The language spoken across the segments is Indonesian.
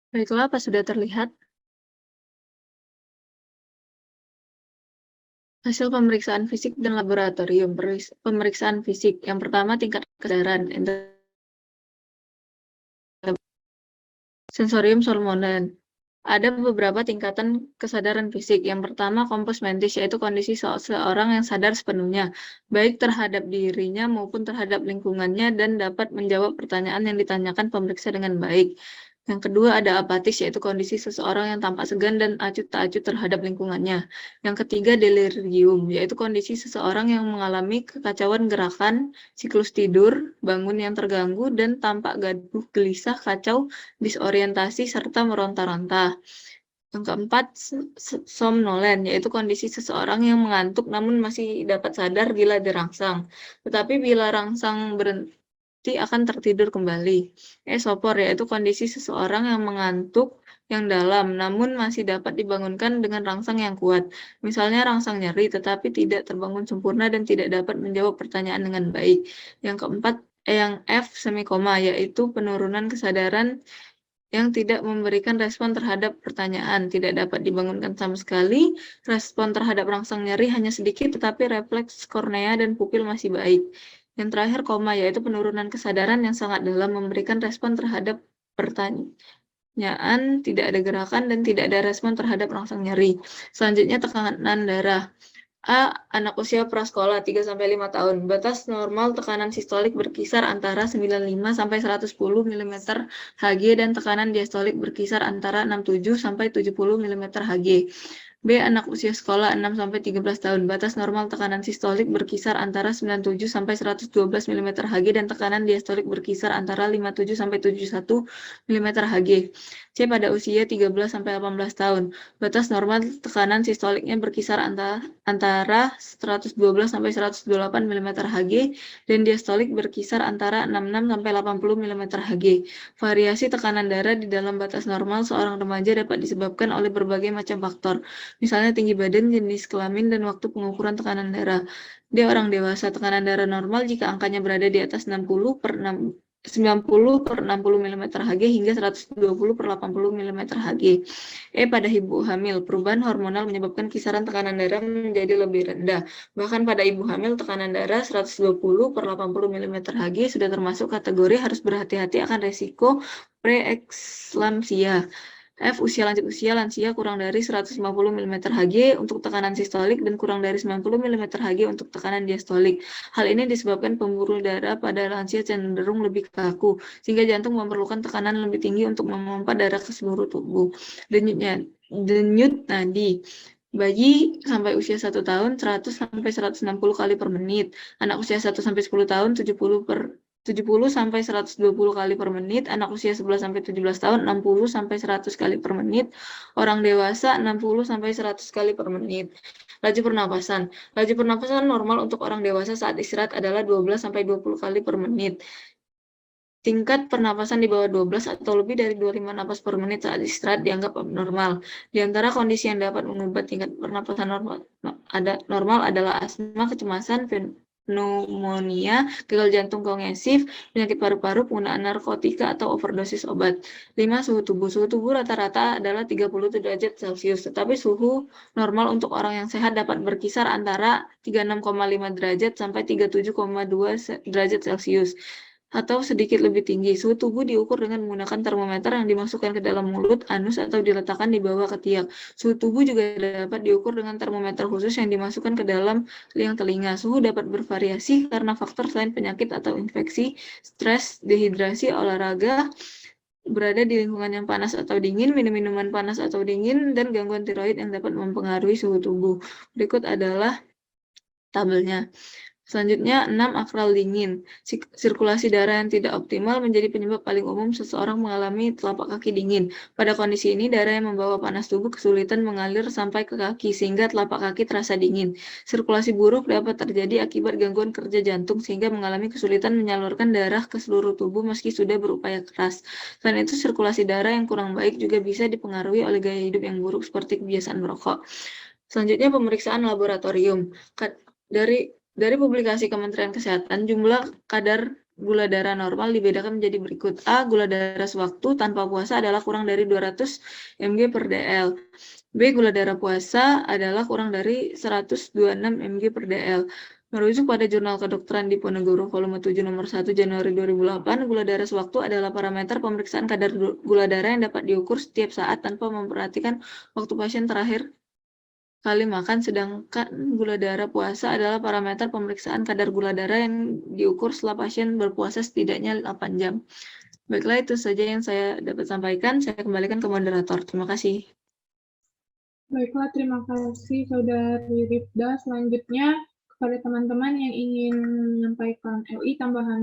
Baiklah, apa sudah terlihat? Hasil pemeriksaan fisik dan laboratorium. Pemeriksaan fisik. Yang pertama, tingkat kesadaran. Sensorium Solmonen. Ada beberapa tingkatan kesadaran fisik. Yang pertama, kompos mentis, yaitu kondisi seorang yang sadar sepenuhnya, baik terhadap dirinya maupun terhadap lingkungannya, dan dapat menjawab pertanyaan yang ditanyakan pemeriksa dengan baik. Yang kedua, ada apatis, yaitu kondisi seseorang yang tampak segan dan acuh tak acuh terhadap lingkungannya. Yang ketiga, delirium, yaitu kondisi seseorang yang mengalami kekacauan gerakan, siklus tidur, bangun yang terganggu, dan tampak gaduh, gelisah, kacau, disorientasi, serta meronta-ronta. Yang keempat, somnolen, yaitu kondisi seseorang yang mengantuk namun masih dapat sadar bila dirangsang. Tetapi bila rangsang berhenti akan tertidur kembali. Sopor, yaitu kondisi seseorang yang mengantuk yang dalam namun masih dapat dibangunkan dengan rangsang yang kuat. Misalnya rangsang nyeri tetapi tidak terbangun sempurna dan tidak dapat menjawab pertanyaan dengan baik. Yang keempat, yang F semikoma, yaitu penurunan kesadaran yang tidak memberikan respon terhadap pertanyaan, tidak dapat dibangunkan sama sekali, respon terhadap rangsang nyeri hanya sedikit, tetapi refleks kornea dan pupil masih baik. Yang terakhir, koma, yaitu penurunan kesadaran yang sangat dalam, memberikan respon terhadap pertanyaan, tidak ada gerakan, dan tidak ada respon terhadap rangsang nyeri. Selanjutnya, tekanan darah. Anak usia prasekolah 3-5 tahun. Batas normal tekanan sistolik berkisar antara 95 sampai 110 mm Hg dan tekanan diastolik berkisar antara 67 sampai 70 mm Hg. B. Anak usia sekolah 6-13 tahun. Batas normal tekanan sistolik berkisar antara 97 sampai 112 mm Hg dan tekanan diastolik berkisar antara 57 sampai 71 mm Hg. C. Pada usia 13-18 tahun. Batas normal tekanan sistoliknya berkisar antara 112 sampai 128 mm Hg dan diastolik berkisar antara 66 sampai 80 mm Hg. Variasi tekanan darah di dalam batas normal seorang remaja dapat disebabkan oleh berbagai macam faktor, misalnya tinggi badan, jenis kelamin, dan waktu pengukuran tekanan darah. Dia orang dewasa, tekanan darah normal jika angkanya berada di atas 90 per 60 mm Hg hingga 120 per 80 mm Hg. Pada ibu hamil, perubahan hormonal menyebabkan kisaran tekanan darah menjadi lebih rendah. Bahkan pada ibu hamil, tekanan darah 120 per 80 mm Hg sudah termasuk kategori harus berhati-hati akan resiko preeklamsia. Usia lansia kurang dari 150 mm Hg untuk tekanan sistolik dan kurang dari 90 mm Hg untuk tekanan diastolik. Hal ini disebabkan pembuluh darah pada lansia cenderung lebih kaku, sehingga jantung memerlukan tekanan lebih tinggi untuk memompa darah ke seluruh tubuh. Denyut nadi. Bayi sampai usia 1 tahun 100 sampai 160 kali per menit. Anak usia 1 sampai 10 tahun 70 sampai 120 kali per menit, anak usia 11 sampai 17 tahun 60 sampai 100 kali per menit, orang dewasa 60 sampai 100 kali per menit. Laju pernapasan. Laju pernapasan normal untuk orang dewasa saat istirahat adalah 12 sampai 20 kali per menit. Tingkat pernapasan di bawah 12 atau lebih dari 25 napas per menit saat istirahat dianggap abnormal. Di antara kondisi yang dapat mengubah tingkat pernapasan normal adalah asma, kecemasan, pneumonia, gagal jantung kongesif, penyakit paru-paru, penggunaan narkotika, atau overdosis obat. 5. Suhu tubuh. Suhu tubuh rata-rata adalah 30 derajat Celcius, tetapi suhu normal untuk orang yang sehat dapat berkisar antara 36,5 derajat sampai 37,2 derajat Celcius atau sedikit lebih tinggi. Suhu tubuh diukur dengan menggunakan termometer yang dimasukkan ke dalam mulut, anus, atau diletakkan di bawah ketiak. Suhu tubuh juga dapat diukur dengan termometer khusus yang dimasukkan ke dalam liang telinga. Suhu dapat bervariasi karena faktor selain penyakit atau infeksi, stres, dehidrasi, olahraga, berada di lingkungan yang panas atau dingin, minum minuman panas atau dingin, dan gangguan tiroid yang dapat mempengaruhi suhu tubuh. Berikut adalah tabelnya. Selanjutnya, 6. Akral dingin. Sirkulasi darah yang tidak optimal menjadi penyebab paling umum seseorang mengalami telapak kaki dingin. Pada kondisi ini, darah yang membawa panas tubuh kesulitan mengalir sampai ke kaki, sehingga telapak kaki terasa dingin. Sirkulasi buruk dapat terjadi akibat gangguan kerja jantung, sehingga mengalami kesulitan menyalurkan darah ke seluruh tubuh meski sudah berupaya keras. Selain itu, sirkulasi darah yang kurang baik juga bisa dipengaruhi oleh gaya hidup yang buruk seperti kebiasaan merokok. Selanjutnya, pemeriksaan laboratorium. Dari publikasi Kementerian Kesehatan, jumlah kadar gula darah normal dibedakan menjadi berikut. A. Gula darah sewaktu tanpa puasa adalah kurang dari 200 mg per dl. B. Gula darah puasa adalah kurang dari 126 mg per dl. Merujuk pada Jurnal Kedokteran Diponegoro volume 7 nomor 1 Januari 2008, gula darah sewaktu adalah parameter pemeriksaan kadar gula darah yang dapat diukur setiap saat tanpa memperhatikan waktu pasien terakhir kali makan, sedangkan gula darah puasa adalah parameter pemeriksaan kadar gula darah yang diukur setelah pasien berpuasa setidaknya 8 jam. Baiklah, itu saja yang saya dapat sampaikan. Saya kembalikan ke moderator. Terima kasih. Baiklah, terima kasih Saudari Rifda. Selanjutnya, kepada teman-teman yang ingin menyampaikan LI tambahan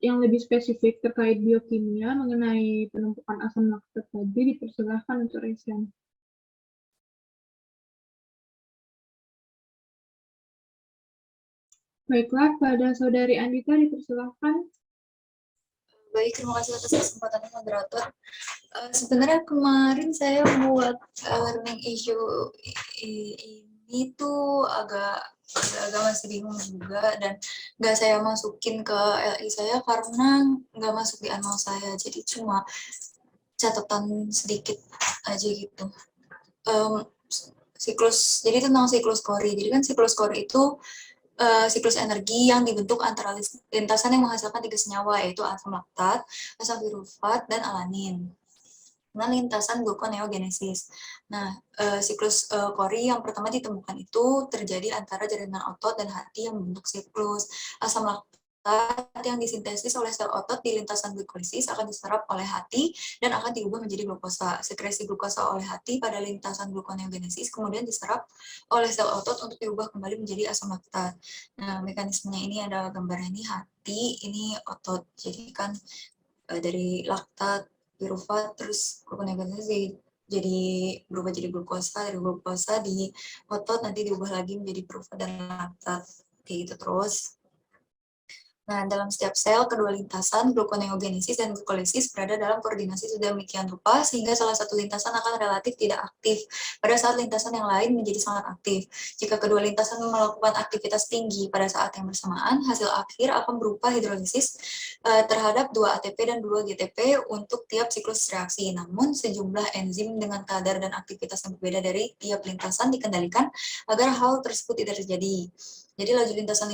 yang lebih spesifik terkait biokimia mengenai penumpukan asam laktat tadi, dipersilahkan untuk resen. Baiklah, pada Saudari Andita dipersilahkan. Baik, terima kasih atas kesempatannya moderator. Sebenarnya kemarin saya buat learning issue ini tuh agak masih bingung juga, dan nggak saya masukin ke LI saya karena nggak masuk di anual saya, jadi cuma catatan sedikit aja gitu. Siklus, jadi tentang siklus Cori. Jadi kan siklus Cori itu siklus energi yang dibentuk antara lintasan yang menghasilkan 3 senyawa, yaitu asam laktat, asam pirufat, dan alanin. Dengan lintasan gluconeogenesis. Nah, siklus Cori yang pertama ditemukan itu terjadi antara jaringan otot dan hati yang membentuk siklus. Asam laktat yang disintesis oleh sel otot di lintasan glikolisis akan diserap oleh hati dan akan diubah menjadi glukosa. Sekresi glukosa oleh hati pada lintasan gluconeogenesis kemudian diserap oleh sel otot untuk diubah kembali menjadi asam laktat. Nah, mekanismenya ini ada gambarnya, ini hati, ini otot. Jadi kan dari laktat, pirufat, terus gluconeogenesis jadi berubah jadi glukosa, dari glukosa di otot nanti diubah lagi menjadi pirufat dan laktat, kayak gitu terus. Nah, dalam setiap sel, kedua lintasan, gluconeogenesis dan glukolisis berada dalam koordinasi sedemikian rupa, sehingga salah satu lintasan akan relatif tidak aktif, pada saat lintasan yang lain menjadi sangat aktif. Jika kedua lintasan melakukan aktivitas tinggi pada saat yang bersamaan, hasil akhir akan berupa hidrolisis terhadap 2 ATP dan 2 GTP untuk tiap siklus reaksi. Namun, sejumlah enzim dengan kadar dan aktivitas yang berbeda dari tiap lintasan dikendalikan agar hal tersebut tidak terjadi. Jadi laju lintasan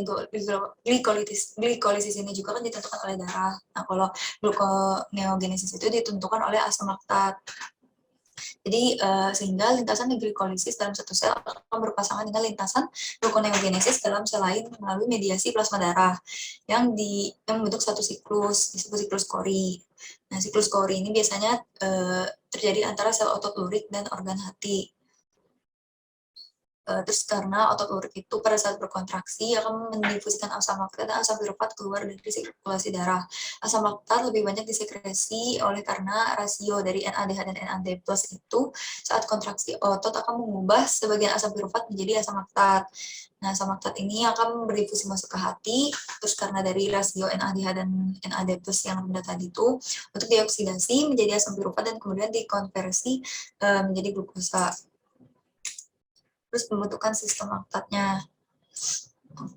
glikolisis ini juga kan ditentukan oleh darah. Nah, kalau gluconeogenesis itu ditentukan oleh asam laktat. Jadi sehingga lintasan glikolisis dalam satu sel akan berpasangan dengan lintasan gluconeogenesis dalam sel lain melalui mediasi plasma darah yang membentuk satu siklus, disebut siklus Cori. Nah, siklus Cori ini biasanya terjadi antara sel otot lurik dan organ hati. Terus karena otot lurik itu pada saat berkontraksi akan mendifusikan asam laktat dan asam pirufat keluar dari sirkulasi darah. Asam laktat lebih banyak disekresi oleh karena rasio dari NADH dan NAD+ itu saat kontraksi otot akan mengubah sebagian asam pirufat menjadi asam laktat. Nah, asam laktat ini akan berdifusi masuk ke hati, terus karena dari rasio NADH dan NAD+ yang rendah tadi itu, untuk dioksidasi menjadi asam pirufat dan kemudian dikonversi menjadi glukosa. Terus pembentukan sistem laktatnya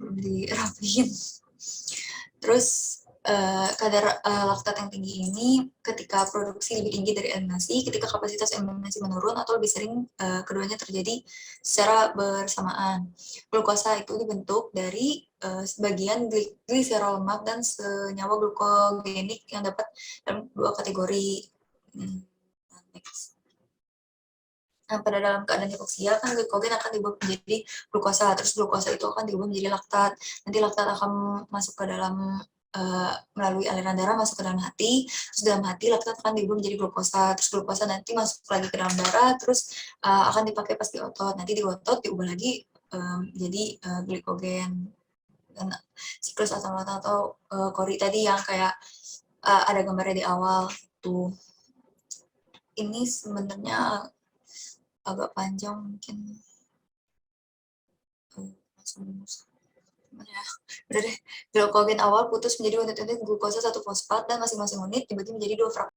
belum dirapiin. Terus kadar laktat yang tinggi ini ketika produksi lebih tinggi dari eliminasi, ketika kapasitas eliminasi menurun atau lebih sering keduanya terjadi secara bersamaan. Glukosa itu dibentuk dari sebagian gliserol lemak dan senyawa glukogenik yang dapat dalam 2 kategori. Next. Nah, pada dalam keadaan hipoksia kan glikogen akan diubah menjadi glukosa, terus glukosa itu akan diubah menjadi laktat. Nanti laktat akan masuk ke dalam melalui aliran darah masuk ke dalam hati, terus dalam hati laktat akan diubah menjadi glukosa, terus glukosa nanti masuk lagi ke dalam darah, terus akan dipakai pas di otot. Nanti di otot diubah lagi jadi glikogen. Dan siklus asam laktat atau Cori tadi yang kayak ada gambarnya di awal tuh. Ini sebenarnya agak panjang mungkin ya udah deh, glukogen awal putus menjadi unit-unit glukosa 1 fosfat dan masing-masing unit dibagi menjadi 2 fraksi